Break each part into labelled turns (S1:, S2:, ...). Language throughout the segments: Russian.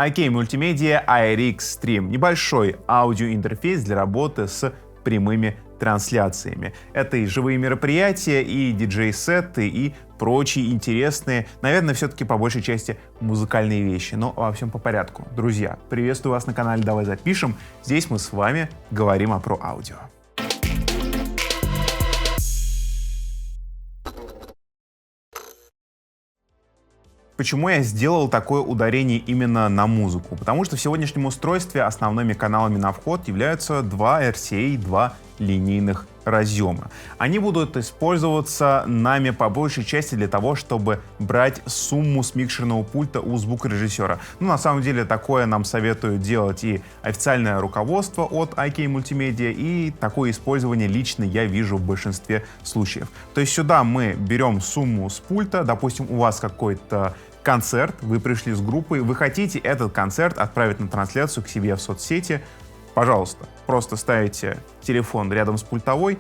S1: IK Multimedia iRig Stream — небольшой аудиоинтерфейс для работы с прямыми трансляциями. Это и живые мероприятия, и диджей-сеты, и прочие интересные, наверное, все-таки по большей части музыкальные вещи. Но во всем по порядку. Друзья, приветствую вас на канале «Давай запишем». Здесь мы с вами говорим про аудио. Почему я сделал такое ударение именно на музыку? Потому что в сегодняшнем устройстве основными каналами на вход являются два RCA, два линейных разъема. Они будут использоваться нами по большей части для того, чтобы брать сумму с микшерного пульта у звукорежиссера. На самом деле такое нам советуют делать и официальное руководство от IK Multimedia, и такое использование лично я вижу в большинстве случаев. То есть сюда мы берем сумму с пульта, допустим, у вас какой-то концерт, вы пришли с группой, вы хотите этот концерт отправить на трансляцию к себе в соцсети. Пожалуйста, просто ставите телефон рядом с пультовой,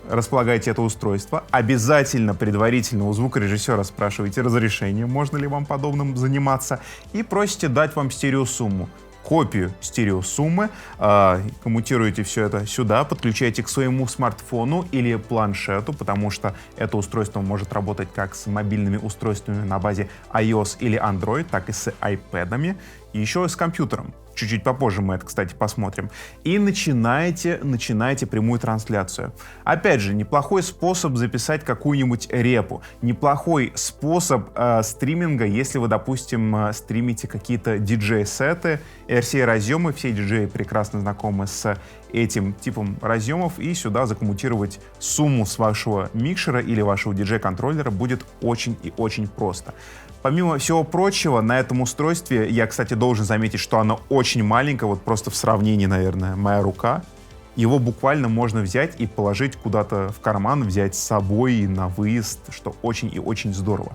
S1: располагаете это устройство, обязательно предварительно у звукорежиссера спрашиваете разрешение, можно ли вам подобным заниматься, и просите дать вам стереосумму. Копию стереосуммы, коммутируете все это сюда, подключаете к своему смартфону или планшету, потому что это устройство может работать как с мобильными устройствами на базе iOS или Android, так и с iPad'ами, и еще с компьютером. Чуть-чуть попозже мы это, кстати, посмотрим. И начинаете прямую трансляцию. Опять же, неплохой способ записать какую-нибудь репу. Неплохой способ стриминга, если вы, допустим, стримите какие-то диджей-сеты, RCA-разъемы. Все диджеи прекрасно знакомы с этим типом разъемов. И сюда закоммутировать сумму с вашего микшера или вашего диджей-контроллера будет очень и очень просто. Помимо всего прочего, на этом устройстве, я, кстати, должен заметить, что оно очень маленькое, вот просто в сравнении, наверное, моя рука. Его буквально можно взять и положить куда-то в карман, взять с собой на выезд, что очень и очень здорово.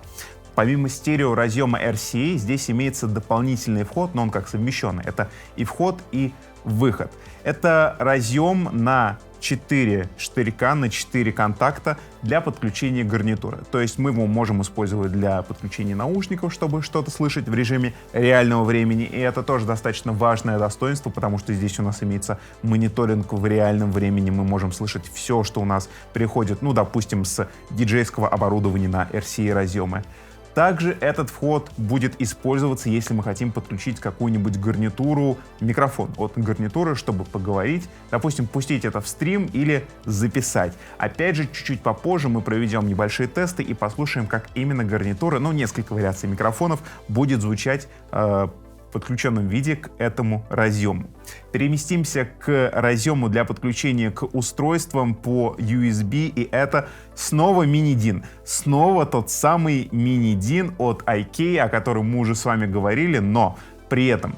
S1: Помимо стереоразъема RCA, здесь имеется дополнительный вход, но он как совмещенный. Это и вход, и выход. Это разъем на 4 штырька, на 4 контакта для подключения гарнитуры. То есть мы его можем использовать для подключения наушников, чтобы что-то слышать в режиме реального времени. И это тоже достаточно важное достоинство, потому что здесь у нас имеется мониторинг в реальном времени. Мы можем слышать все, что у нас приходит, допустим, с диджейского оборудования на RCA-разъемы. Также этот вход будет использоваться, если мы хотим подключить какую-нибудь гарнитуру, микрофон от гарнитуры, чтобы поговорить, допустим, пустить это в стрим или записать. Опять же, чуть-чуть попозже мы проведем небольшие тесты и послушаем, как именно гарнитура, несколько вариаций микрофонов, будет звучать в подключенном виде к этому разъему. Переместимся к разъему для подключения к устройствам по USB, и это снова мини-DIN. Снова тот самый мини-DIN от IK, о котором мы уже с вами говорили, но при этом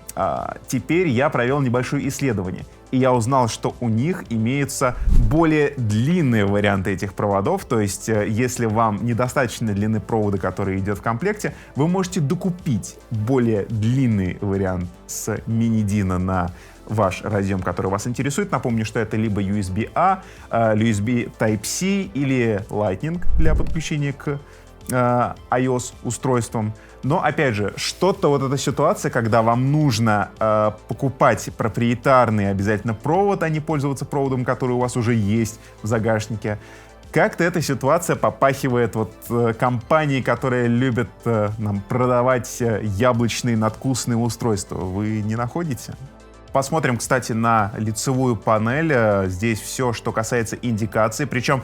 S1: теперь я провел небольшое исследование, и я узнал, что у них имеются более длинные варианты этих проводов. То есть, если вам недостаточно длины провода, который идет в комплекте, вы можете докупить более длинный вариант с мини-DIN на ваш разъем, который вас интересует. Напомню, что это либо USB-A, USB Type-C или Lightning для подключения к iOS-устройствам. Но, опять же, что-то вот эта ситуация, когда вам нужно покупать проприетарный обязательно провод, а не пользоваться проводом, который у вас уже есть в загашнике. Как-то эта ситуация попахивает компанией, которые любят нам продавать яблочные надкусные устройства. Вы не находите? Посмотрим, кстати, на лицевую панель. Здесь все, что касается индикации. Причем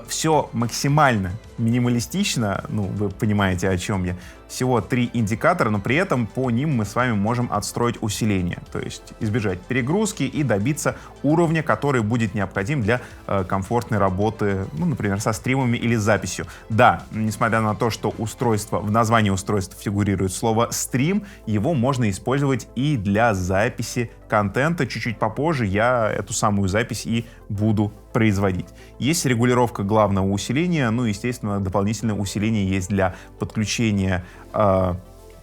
S1: все максимально минималистично. Вы понимаете, о чем я. Всего 3 индикатора, но при этом по ним мы с вами можем отстроить усиление. То есть избежать перегрузки и добиться уровня, который будет необходим для комфортной работы, например, со стримами или записью. Да, несмотря на то, что в названии устройства фигурирует слово «стрим», его можно использовать и для записи контента. Чуть-чуть попозже я эту самую запись и буду производить. Есть регулировка главного усиления, естественно, дополнительное усиление есть для подключения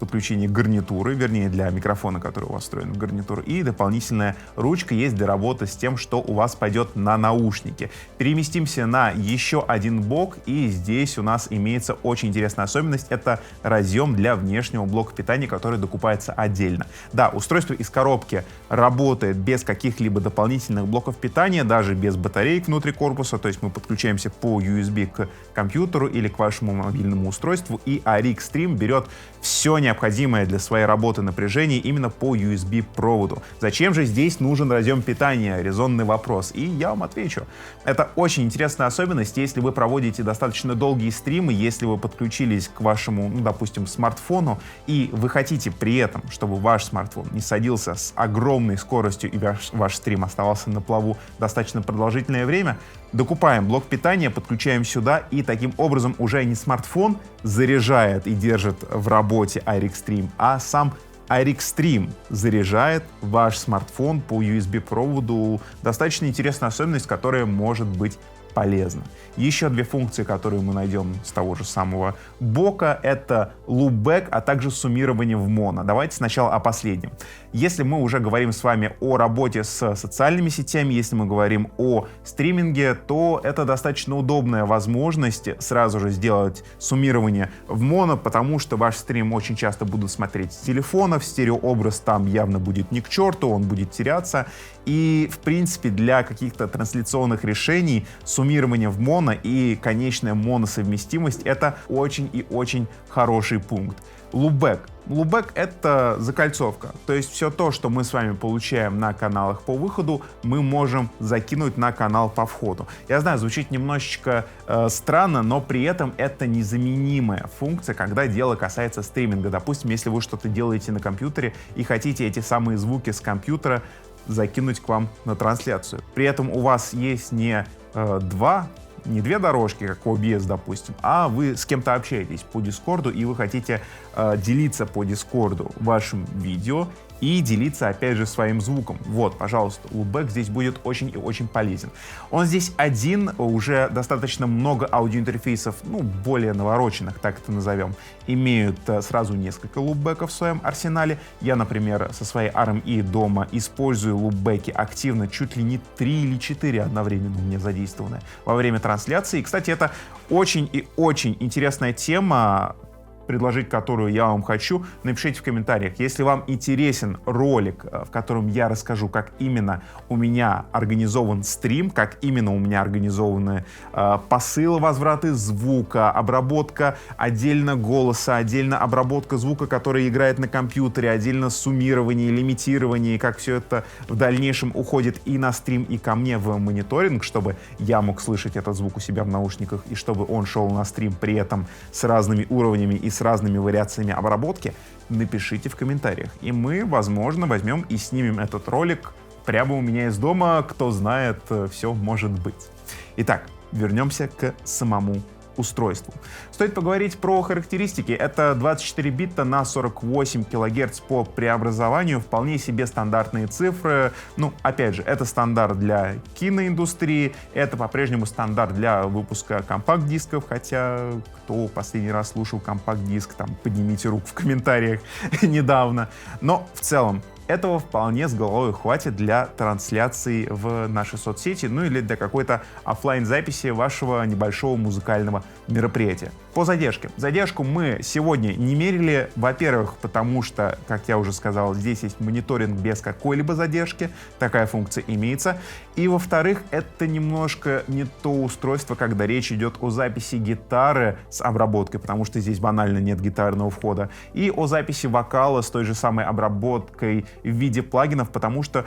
S1: подключения гарнитуры, вернее, для микрофона, который у вас встроен в гарнитур, и дополнительная ручка есть для работы с тем, что у вас пойдет на наушники. Переместимся на еще один бок, и здесь у нас имеется очень интересная особенность. Это разъем для внешнего блока питания, который докупается отдельно. Да, устройство из коробки работает без каких-либо дополнительных блоков питания, даже без батареек внутри корпуса, то есть мы подключаемся по USB к компьютеру или к вашему мобильному устройству, и ARRI Xtreme берет все необходимое для своей работы напряжение именно по USB-проводу. Зачем же здесь нужен разъем питания? Резонный вопрос. И я вам отвечу. Это очень интересная особенность, если вы проводите достаточно долгие стримы, если вы подключились к вашему, допустим, смартфону, и вы хотите при этом, чтобы ваш смартфон не садился с огромной скоростью и ваш стрим оставался на плаву достаточно продолжительное время, докупаем блок питания, подключаем сюда, и таким образом уже не смартфон заряжает и держит в работе ARRI Xtreme, а сам ARRI Xtreme заряжает ваш смартфон по USB-проводу. Достаточно интересная особенность, которая может быть полезна. Еще две функции, которые мы найдем с того же самого бока, это loopback, а также суммирование в моно. Давайте сначала о последнем. Если мы уже говорим с вами о работе с социальными сетями, если мы говорим о стриминге, то это достаточно удобная возможность сразу же сделать суммирование в моно, потому что ваш стрим очень часто будут смотреть с телефонов, стереообраз там явно будет не к черту, он будет теряться. И, в принципе, для каких-то трансляционных решений суммирование в моно и конечная моносовместимость — это очень и очень хороший пункт. Loopback. Loopback — это закольцовка. То есть все то, что мы с вами получаем на каналах по выходу, мы можем закинуть на канал по входу. Я знаю, звучит немножечко странно, но при этом это незаменимая функция, когда дело касается стриминга. Допустим, если вы что-то делаете на компьютере и хотите эти самые звуки с компьютера закинуть к вам на трансляцию. При этом у вас есть не две дорожки, как OBS, допустим, а вы с кем-то общаетесь по Дискорду, и вы хотите делиться по Дискорду вашим видео и делиться, опять же, своим звуком. Вот, пожалуйста, loopback здесь будет очень и очень полезен. Он здесь один, уже достаточно много аудиоинтерфейсов, более навороченных, так это назовем, имеют сразу несколько лупбеков в своем арсенале. Я, например, со своей RME дома использую лупбеки активно, чуть ли не 3 или 4 одновременно у меня задействованы во время трансляции. И, кстати, это очень и очень интересная тема, предложить которую я вам хочу, напишите в комментариях. Если вам интересен ролик, в котором я расскажу, как именно у меня организован стрим, как именно у меня организованы посылы, возвраты звука, обработка отдельно голоса, отдельно обработка звука, который играет на компьютере, отдельно суммирование, лимитирование, и как все это в дальнейшем уходит и на стрим, и ко мне в мониторинг, чтобы я мог слышать этот звук у себя в наушниках, и чтобы он шел на стрим при этом с разными уровнями и с разными вариациями обработки, напишите в комментариях. И мы, возможно, возьмем и снимем этот ролик прямо у меня из дома. Кто знает, все может быть. Итак, вернемся к самому устройству. Стоит поговорить про характеристики. Это 24 бита на 48 кГц по преобразованию. Вполне себе стандартные цифры. Опять же, это стандарт для киноиндустрии. Это по-прежнему стандарт для выпуска компакт-дисков. Хотя, кто последний раз слушал компакт-диск, там, поднимите руку в комментариях недавно. Но в целом, этого вполне с головой хватит для трансляции в наши соцсети, или для какой-то офлайн записи вашего небольшого музыкального мероприятия. По задержке. Задержку мы сегодня не мерили, во-первых, потому что, как я уже сказал, здесь есть мониторинг без какой-либо задержки, такая функция имеется. И, во-вторых, это немножко не то устройство, когда речь идет о записи гитары с обработкой, потому что здесь банально нет гитарного входа, и о записи вокала с той же самой обработкой в виде плагинов, потому что,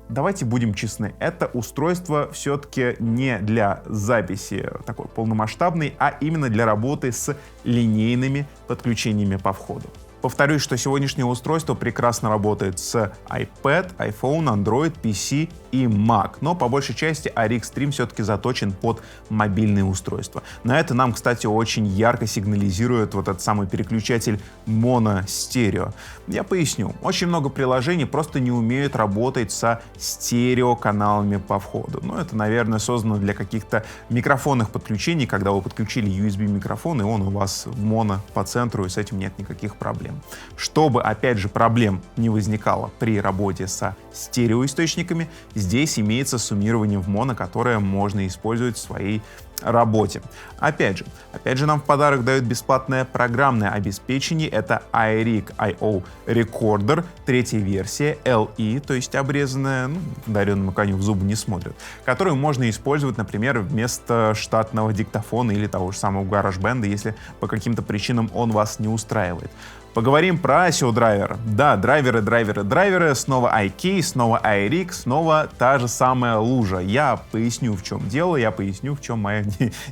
S1: давайте будем честны, это устройство все-таки не для записи такой полномасштабной, а именно для работы с линейными подключениями по входу. Повторюсь, что сегодняшнее устройство прекрасно работает с iPad, iPhone, Android, PC и Mac, но по большей части ARRI Xtreme все-таки заточен под мобильные устройства. На это нам, кстати, очень ярко сигнализирует вот этот самый переключатель моно-стерео. Я поясню. Очень много приложений просто не умеют работать со стереоканалами по входу. Это, наверное, создано для каких-то микрофонных подключений, когда вы подключили USB-микрофон, и он у вас в моно по центру, и с этим нет никаких проблем. Чтобы, опять же, проблем не возникало при работе со стереоисточниками, здесь имеется суммирование в моно, которое можно использовать в своей работе. Опять же нам в подарок дают бесплатное программное обеспечение. Это iRig IO Recorder, третья версия, LE, то есть обрезанная, дареному коню в зубы не смотрят, которую можно использовать, например, вместо штатного диктофона или того же самого GarageBand, если по каким-то причинам он вас не устраивает. Поговорим про ASIO-драйвер. Да, драйверы, снова iKey, снова iRig, снова та же самая лужа. Я поясню, в чем дело, я поясню, в чем мое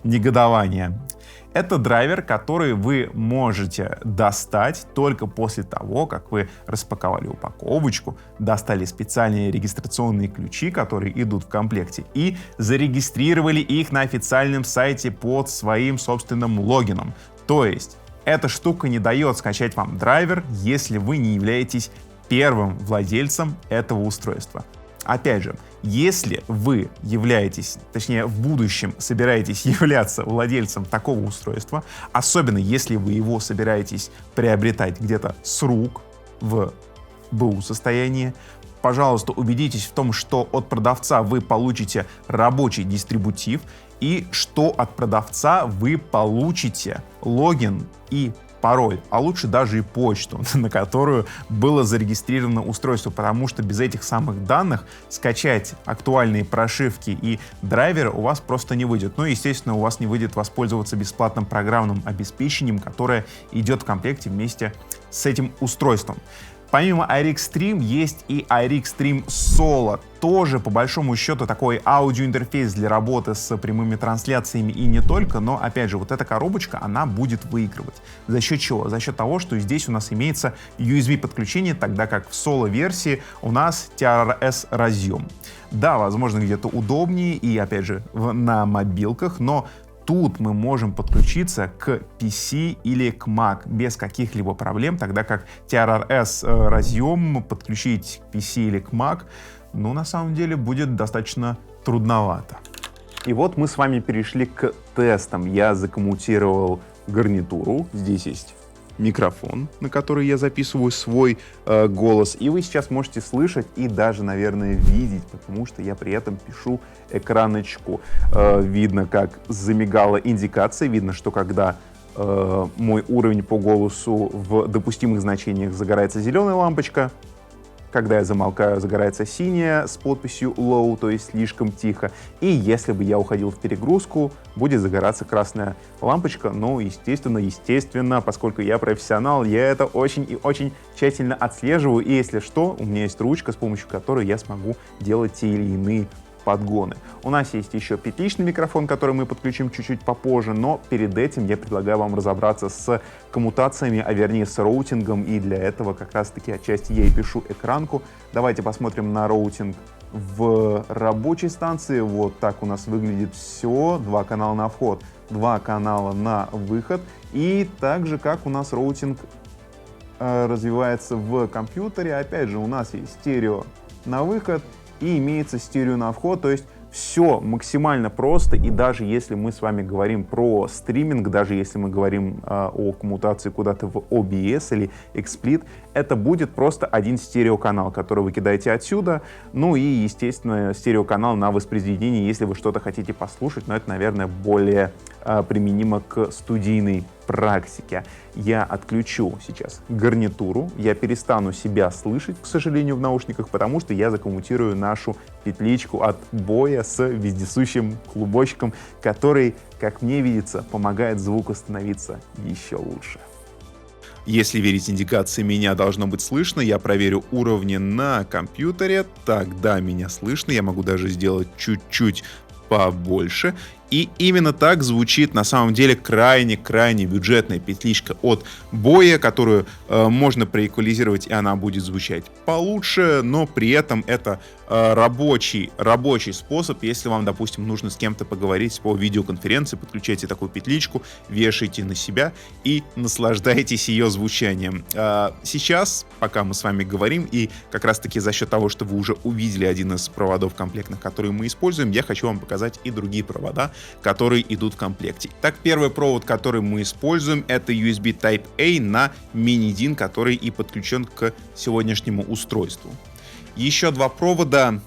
S1: негодование. Это драйвер, который вы можете достать только после того, как вы распаковали упаковочку, достали специальные регистрационные ключи, которые идут в комплекте, и зарегистрировали их на официальном сайте под своим собственным логином. То есть эта штука не дает скачать вам драйвер, если вы не являетесь первым владельцем этого устройства. Опять же, если вы являетесь, точнее в будущем собираетесь являться владельцем такого устройства, особенно если вы его собираетесь приобретать где-то с рук в БУ состоянии, пожалуйста, убедитесь в том, что от продавца вы получите рабочий дистрибутив и что от продавца вы получите логин и пароль, а лучше даже и почту, на которую было зарегистрировано устройство, потому что без этих самых данных скачать актуальные прошивки и драйверы у вас просто не выйдет. Ну и, естественно, у вас не выйдет воспользоваться бесплатным программным обеспечением, которое идет в комплекте вместе с этим устройством. Помимо iRig Stream есть и iRig Stream Solo. Тоже, по большому счету, такой аудиоинтерфейс для работы с прямыми трансляциями и не только, но, опять же, вот эта коробочка, она будет выигрывать. За счет чего? За счет того, что здесь у нас имеется USB-подключение, тогда как в Solo-версии у нас TRS разъем. Да, возможно, где-то удобнее и, опять же, на мобилках, но тут мы можем подключиться к PC или к Mac без каких-либо проблем, тогда как TRS разъем подключить к PC или к Mac, на самом деле будет достаточно трудновато. И вот мы с вами перешли к тестам. Я закоммутировал гарнитуру. Здесь есть микрофон, на который я записываю свой голос. И вы сейчас можете слышать и даже, наверное, видеть, потому что я при этом пишу экраночку. Видно, как замигала индикация. Видно, что когда мой уровень по голосу в допустимых значениях загорается зеленая лампочка, когда я замолкаю, загорается синяя с подписью low, то есть слишком тихо. И если бы я уходил в перегрузку, будет загораться красная лампочка. Но, естественно, поскольку я профессионал, я это очень и очень тщательно отслеживаю. И если что, у меня есть ручка, с помощью которой я смогу делать те или иные подгоны. У нас есть еще петличный микрофон, который мы подключим чуть-чуть попозже, но перед этим я предлагаю вам разобраться с коммутациями, а вернее с роутингом, и для этого как раз-таки отчасти я и пишу экранку. Давайте посмотрим на роутинг в рабочей станции. Вот так у нас выглядит все. 2 канала на вход, 2 канала на выход. И также как у нас роутинг развивается в компьютере. Опять же, у нас есть стерео на выход и имеется стерео на вход, то есть все максимально просто. И даже если мы с вами говорим про стриминг, даже если мы говорим о коммутации куда-то в OBS или XSplit, это будет просто один стереоканал, который вы кидаете отсюда. Ну и, естественно, стереоканал на воспроизведение, если вы что-то хотите послушать, но это, наверное, более применимо к студийной практике. Я отключу сейчас гарнитуру, я перестану себя слышать, к сожалению, в наушниках, потому что я закоммутирую нашу петличку от боя с вездесущим клубочком, который, как мне видится, помогает звуку становиться еще лучше. Если верить индикации, меня должно быть слышно. Я проверю уровни на компьютере. Тогда меня слышно. Я могу даже сделать чуть-чуть побольше. И именно так звучит на самом деле крайне-крайне бюджетная петличка от боя, которую можно проэквализировать, и она будет звучать получше, но при этом это рабочий способ. Если вам, допустим, нужно с кем-то поговорить по видеоконференции, подключайте такую петличку, вешайте на себя и наслаждайтесь ее звучанием. Сейчас, пока мы с вами говорим, и как раз-таки за счет того, что вы уже увидели один из проводов комплектных, которые мы используем, я хочу вам показать и другие провода, которые идут в комплекте. Так, первый провод, который мы используем, это USB Type-A на Mini DIN, который и подключен к сегодняшнему устройству. Еще два провода.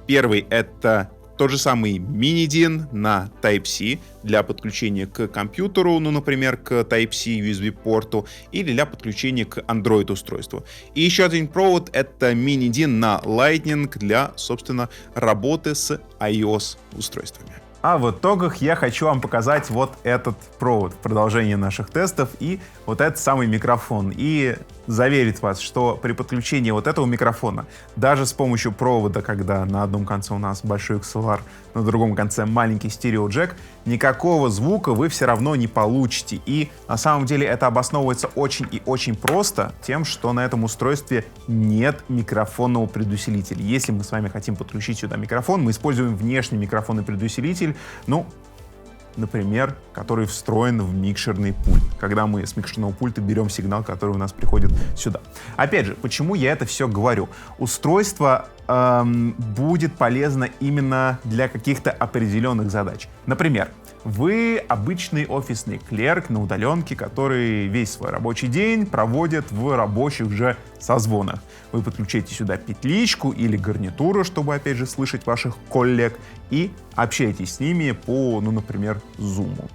S1: Первый — это тот же самый Mini DIN на Type-C для подключения к компьютеру, ну, например, к Type-C USB-порту, или для подключения к Android-устройству. И еще один провод — это Mini DIN на Lightning для, собственно, работы с iOS-устройствами. А в итогах я хочу вам показать вот этот провод в продолжении наших тестов и вот этот самый микрофон. И заверить вас, что при подключении вот этого микрофона, даже с помощью провода, когда на одном конце у нас большой XLR, на другом конце маленький стереоджек, никакого звука вы все равно не получите. И на самом деле это обосновывается очень и очень просто тем, что на этом устройстве нет микрофонного предусилителя. Если мы с вами хотим подключить сюда микрофон, мы используем внешний микрофонный предусилитель, ну, например, который встроен в микшерный пульт, когда мы с микшерного пульта берем сигнал, который у нас приходит сюда. Опять же, почему я это все говорю? Устройство будет полезно именно для каких-то определенных задач. Например, вы обычный офисный клерк на удаленке, который весь свой рабочий день проводит в рабочих же созвонах. Вы подключаете сюда петличку или гарнитуру, чтобы, опять же, слышать ваших коллег, и общаетесь с ними по, ну, например, Zoom.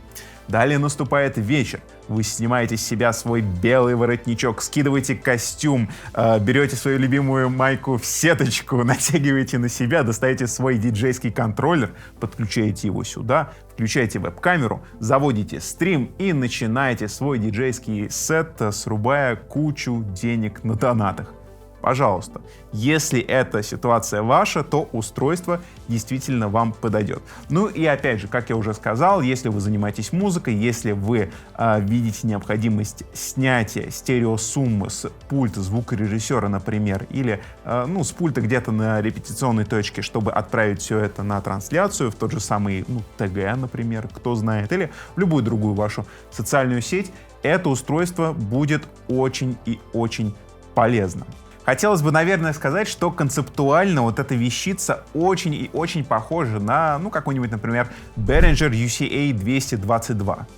S1: Далее наступает вечер. Вы снимаете с себя свой белый воротничок, скидываете костюм, берете свою любимую майку в сеточку, натягиваете на себя, достаете свой диджейский контроллер, подключаете его сюда, включаете веб-камеру, заводите стрим и начинаете свой диджейский сет, срубая кучу денег на донатах. Пожалуйста, если эта ситуация ваша, то устройство действительно вам подойдет. Ну и опять же, как я уже сказал, если вы занимаетесь музыкой, если вы видите необходимость снятия стереосуммы с пульта звукорежиссера, например, или с пульта где-то на репетиционной точке, чтобы отправить все это на трансляцию в тот же самый ТГ, например, кто знает, или в любую другую вашу социальную сеть, это устройство будет очень и очень полезно. Хотелось бы, наверное, сказать, что концептуально вот эта вещица очень и очень похожа на, какой-нибудь, например, Behringer UCA 222.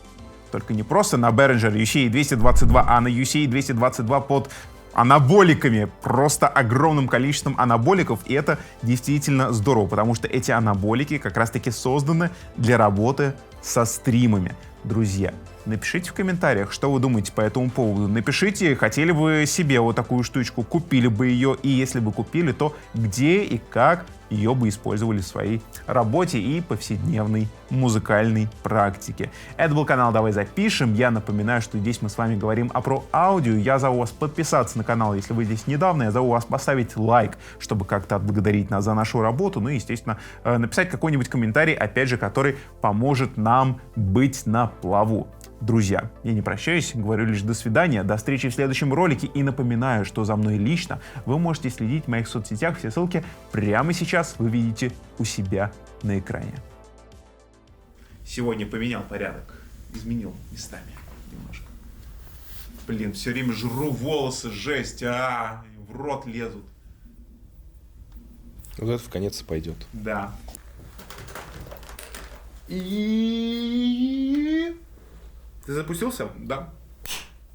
S1: Только не просто на Behringer UCA 222, а на UCA 222 под анаболиками, просто огромным количеством анаболиков, и это действительно здорово, потому что эти анаболики как раз-таки созданы для работы со стримами. Друзья, напишите в комментариях, что вы думаете по этому поводу. Напишите, хотели бы себе вот такую штучку, купили бы ее, и если бы купили, то где и как ее бы использовали в своей работе и повседневной музыкальной практике. Это был канал «Давай запишем». Я напоминаю, что здесь мы с вами говорим про аудио. Я зову вас подписаться на канал, если вы здесь недавно. Я зову вас поставить лайк, чтобы как-то отблагодарить нас за нашу работу. Ну и, естественно, написать какой-нибудь комментарий, опять же, который поможет нам быть на плаву. Друзья, я не прощаюсь, говорю лишь до свидания, до встречи в следующем ролике и напоминаю, что за мной лично вы можете следить в моих соцсетях, все ссылки прямо сейчас вы видите у себя на экране. Сегодня поменял порядок, изменил местами немножко. Блин, все время жру волосы, жесть, в рот лезут.
S2: Вот это в конец пойдет.
S1: Да. Ты запустился? Да.